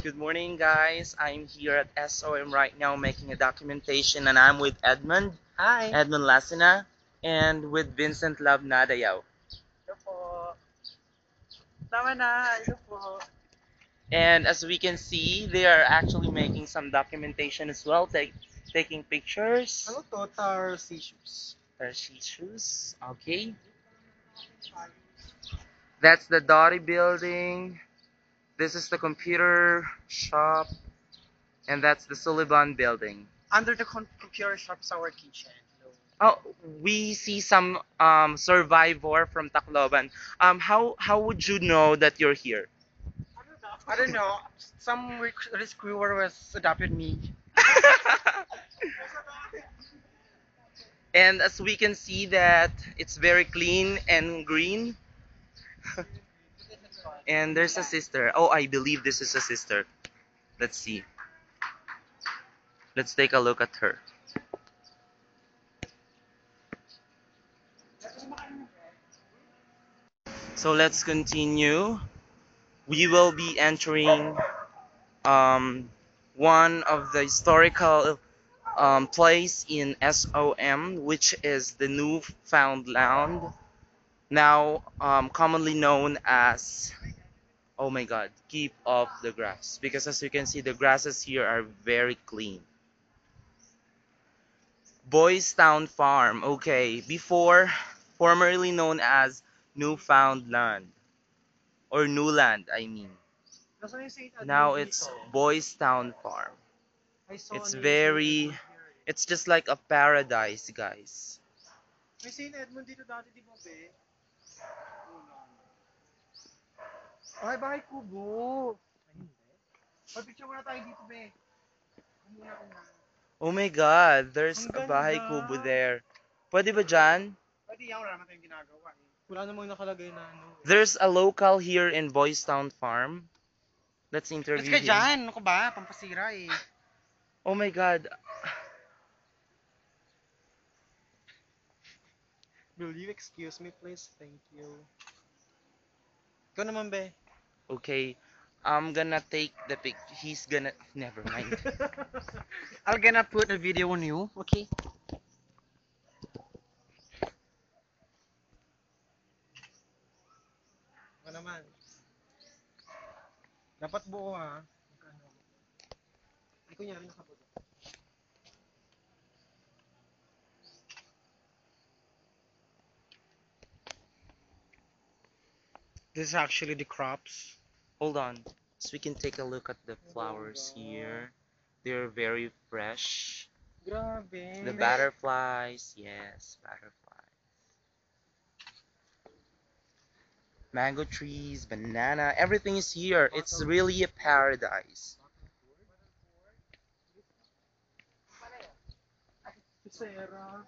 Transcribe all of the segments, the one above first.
Good morning, guys. I'm here at SOM right now making a documentation, and I'm with Edmund, Hi. Edmund Lasina, and with Vincent Love Nadayaw. Hello po. Tama na. Hello po. And as we can see, they are actually making some documentation as well, taking pictures. Ano to? Tar issues. Their shoes. Okay. That's the Dottie building. This is the computer shop, and that's the Sullivan building. Under the computer shop is our kitchen. Hello. Oh, we see some survivor from Tacloban. How would you know that you're here? I don't know. Some rescuer was adopted me. And as we can see that it's very clean and green. And there's a sister. Oh, I believe this is a sister. Let's see. Let's take a look at her. So let's continue. We will be entering um, one of the historical place in SOM, which is the Newfoundland, now commonly known as, oh my god, keep off the grass. Because as you can see, the grasses here are very clean. Boys Town Farm, okay, before formerly known as Newfoundland, or Newland, I mean. Nasaan yung St. Now Edmund it's dito? Boys Town Farm. I saw It's near St. very, Edmund here. it's just like a paradise, guys. May St. Edmund dito dati, di ba, be? Ay, bahay kubo. Ay, hindi. Pag-picture muna tayo dito, be. Muna, una. Oh my god, there's Ang a bahay ganda. kubo there. Pwede ba dyan? Pwede yan, wala naman tayong ginagawa eh. Wala namang nakalagay na ano. There's a local here in Boys Town Farm. Let's Let's interview ka him. dyan! Ano ka ba? Pampasira eh. Oh my god. Will you excuse me please? Thank you. Ikaw naman, be. Okay, I'm gonna take the pic. He's gonna. Never mind. I'm gonna put a video on you, okay? Ano naman? Dapat buo ha. Ano? Ay, kunyari nakabuo. This is actually the crops. Hold on. So we can take a look at the flowers here. They're very fresh. Grabe. The butterflies, yes, butterflies. Mango trees, banana, everything is here. It's really a paradise. Sarah.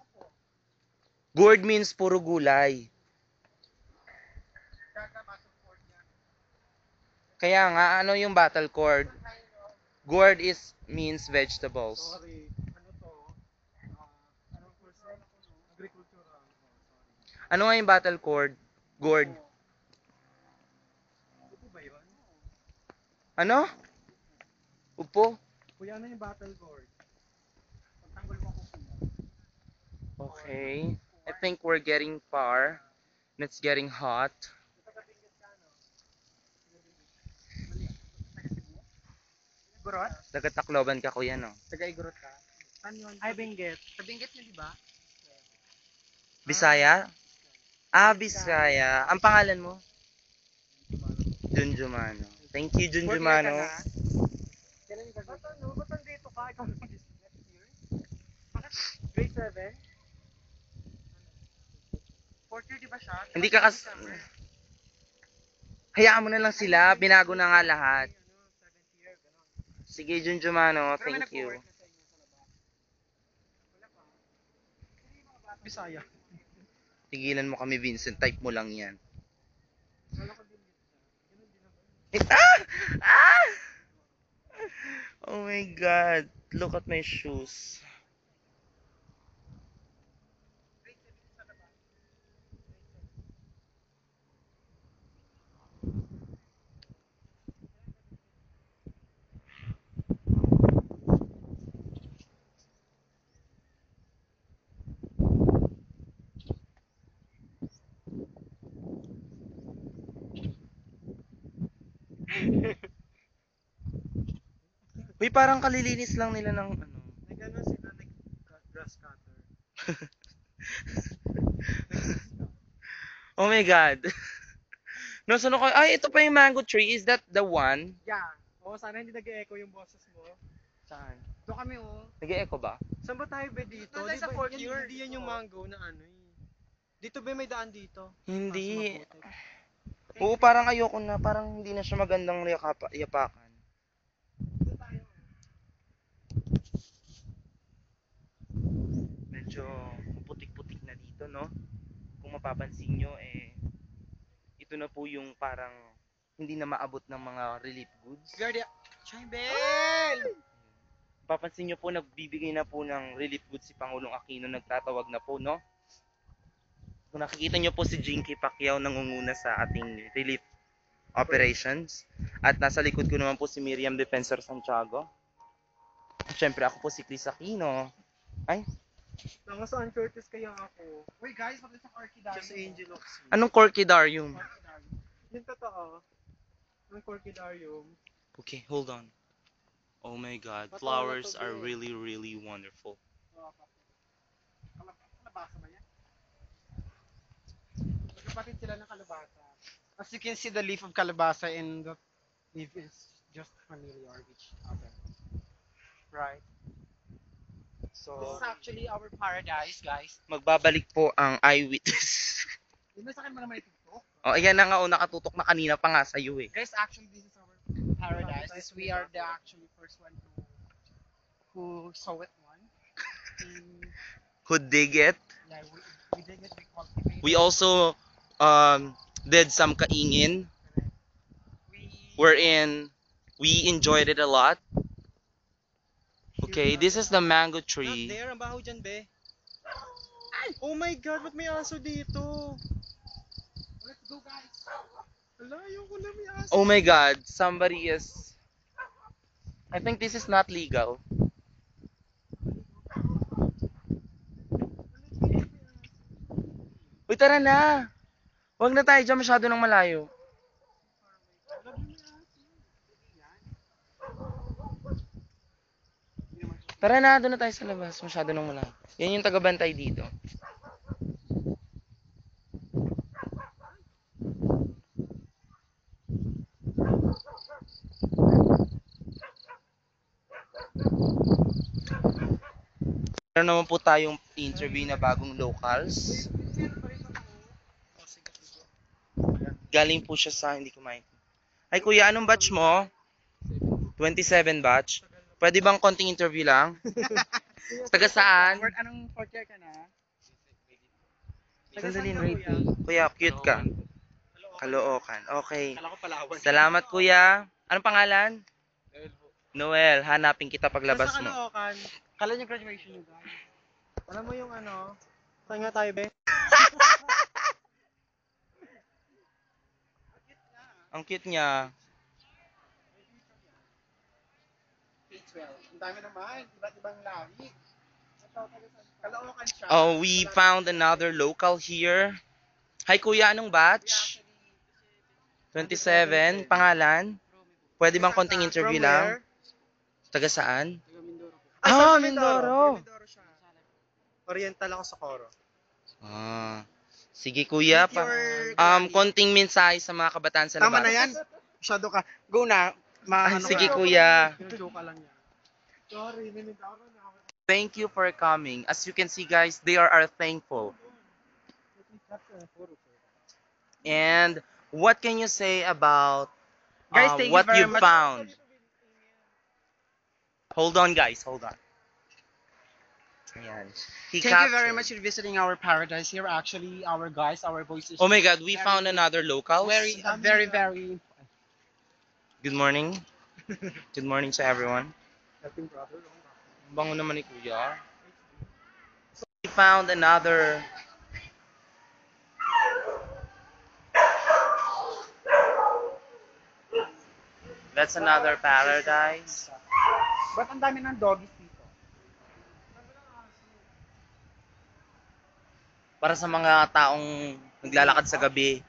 Gourd means puro gulay. Kaya nga, ano yung battle cord? Gourd is means vegetables. Sorry. Ano to? Anong course yun? Agricultural. Ano nga yung battle cord? Gourd. Ito ba yun? Ano? Upo? Kuya, ano yung battle gourd? Pagtanggol mo ko kuya. Okay. I think we're getting far. And it's getting hot. Gurot? Taga-Tacloban ka, kuya, no? Taga-igurot ka? Saan yun? Ay, Benguet. Sa Benguet nyo, di ba? Bisaya? Ah, Bisaya. Ang pangalan mo? Junjumano. Thank you, Fourth year ka Junjumano. na? Kailan yung graduate? Ba't ano? Ba't nandito ka? Ikaw naman this next year? Bakit? Grade 7? Fourth year, di ba siya? Hindi ka kas... Hayaan mo na lang sila. Binago na nga lahat. Ano, 7th year, gano'n. Sige, Junjumano. Pero may Thank you. nag-work na sa inyo sa labas. Wala pa. Bisaya. Tigilan mo kami, Vincent. Type mo lang yan. Wala ko din dito. Ganun din naman. Ah! Ah! Oh my god. Look at my shoes. Uy, parang kalilinis lang nila ng ano. Nag-ano sila, nag-grass cutter. Oh my God. No, sunod ko. Ay, ito pa yung mango tree. Is that the one? Yeah. Oo, sana hindi nag-echo yung boses mo. Saan? Doon kami, oh. Nag-echo ba? Saan ba tayo ba dito? Doon tayo Di sa ba, fourth yan, year. Hindi yan yung mango na ano eh. Dito ba may daan dito? Hindi. Kaso maputik. Oo, parang ayoko na. Parang hindi na siya magandang yapakan. Doon tayo. Medyo putik-putik na dito, no? Kung mapapansin nyo, ito na po yung parang hindi na maabot ng mga relief goods. Guardia. Chaybel! Papansin nyo po, nagbibigay na po ng relief goods si Pangulong Aquino, nagtatawag na po, no? Kung nakikita nyo po si Jinky Pacquiao nangunguna sa ating relief operations. At nasa likod ko naman po si Miriam Defensor Santiago. At syempre ako po si Chris Aquino. Ay, Nakasan Curtis kaya ako. Uy guys, pati sa Orchidarium. Just Angel of Sea. anong Corkidarium? Orchidarium. Yung totoo. Yung Orchidarium. Okay, hold on. Oh my God, Ba't flowers wala to, are be? really, really wonderful. Kalabasa ba yan? Magkapatid sila ng kalabasa. As you can see, the leaf of kalabasa and the leaf is just familiar with each other. Right? So, This is actually our paradise, guys. Magbabalik po ang eyewitness. yun na sa akin mo naman itutok. Oh, ayan na nga, oh, nakatutok na kanina pa nga sa'yo eh. Guys, actually, this is our paradise. We are the actually first one who saw it one. And, Who dig it? yeah, we did it, we cultivated. We also did some kaingin We, wherein we enjoyed it a lot. Okay, this is the mango not tree. there, ang baho dyan, be. Oh my God, ba't may aso dito? Let's go guys. Wala, yung ko na may aso. Oh my God, somebody is... I think this is not legal. Uy, tara na! Huwag na tayo dyan masyado ng malayo. Tara na, doon na tayo sa labas. Masyado ng malayo. Yan yung tagabantay dito. Meron naman po tayong interview na bagong locals. Galing po siya sa, hindi ko maintindihan. Ay kuya, anong batch mo? 27 batch? Pwede bang konting interview lang? Taga saan? Anong fourth year ka na? Sandali na. Kuya, cute ka. Caloocan. Okay. Kala ko Palawan. Salamat kuya. Anong pangalan? Noel, hanapin kita paglabas Sa mo. Caloocan. Kala niyo graduation niyo, guys. Alam mo yung ano? Saan nga tayo, be? Ang cute niya. K-12. Ang dami naman. Iba't ibang lahi. Kaloocan siya. Oh, we found another local here. Hi kuya, anong batch? 27. Pangalan? Pwede bang konting interview From lang? where? Taga saan? Ay, Ah, taga Mindoro. Mindoro siya. Oriental ako sa Coro. Ah. Sige kuya, Your konting mensahe sa mga kabataan sa labas. Tama na yan. Masyado ka. Go na. Ay, Maano sige ka. kuya. Joke ka lang yan. Sorry, Mindoro na ako. Thank you for coming. As you can see guys, they are thankful. And what can you say about Guys, thank you what very you much. found? Hold on guys, hold on. Ayan. He Thank you very captured. much for visiting our paradise here. Actually, our guys, our voices. Oh my god, we found another local. Very, very. Good morning. Good morning to everyone. Dating brother. Bango naman ni kuya. So we found another That's another paradise. Ba't ang dami ng doggies dito? Para sa mga taong naglalakad sa gabi.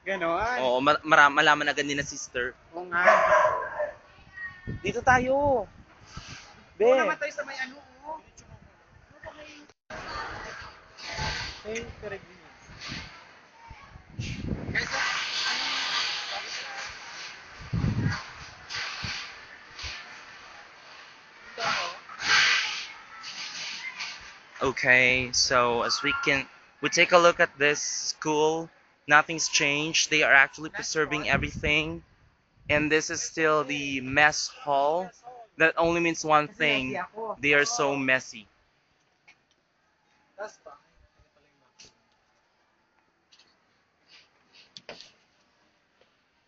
Ganon. Oo, malaman agad ni na sister. Oo nga. Dito tayo. Oo Be. naman tayo sa may ano, oh. Hey, Peregrino. Guys, Okay, so as we take a look at this school, nothing's changed. They are actually preserving everything. And this is still the mess hall. That only means one kasi messy thing. ako. They are so messy. That's fine.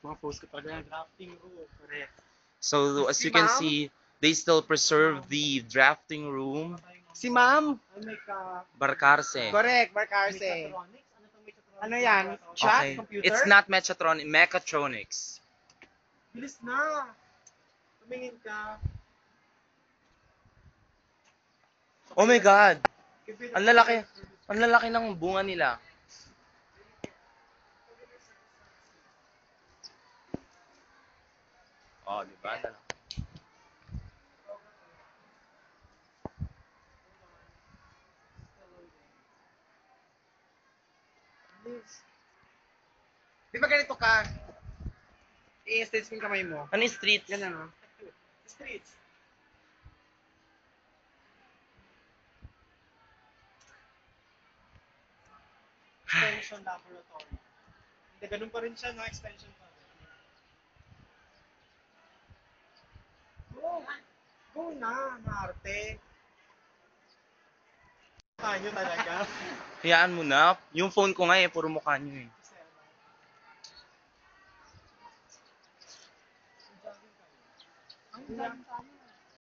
Mga post ko talaga yung drafting room. Correct. So as Si you can ma'am? see, they still preserve the drafting room. Si ma'am? Ay, may ka... Barcarse. Correct, May Barcarse. Mechatronics? Ano itong Mechatronics? Ano yan? Chat? Okay. Computer? It's not mechatronics. Bilis na! Tumingin ka. Oh my god. Computer Ang lalaki. Ang lalaki ng bunga nila. Oh, di ba? Di ba ganito ka? I-stretch mo yung kamay mo. Ano yung streets? Yan ano. Streets. Extension laboratory. Hindi, ganun pa rin siya, no? Extension pa rin. Go! Go na, Marte. Tayo talaga. Hayaan mo na. Yung phone ko nga eh, puro mukha nyo eh. Ang dami tayo.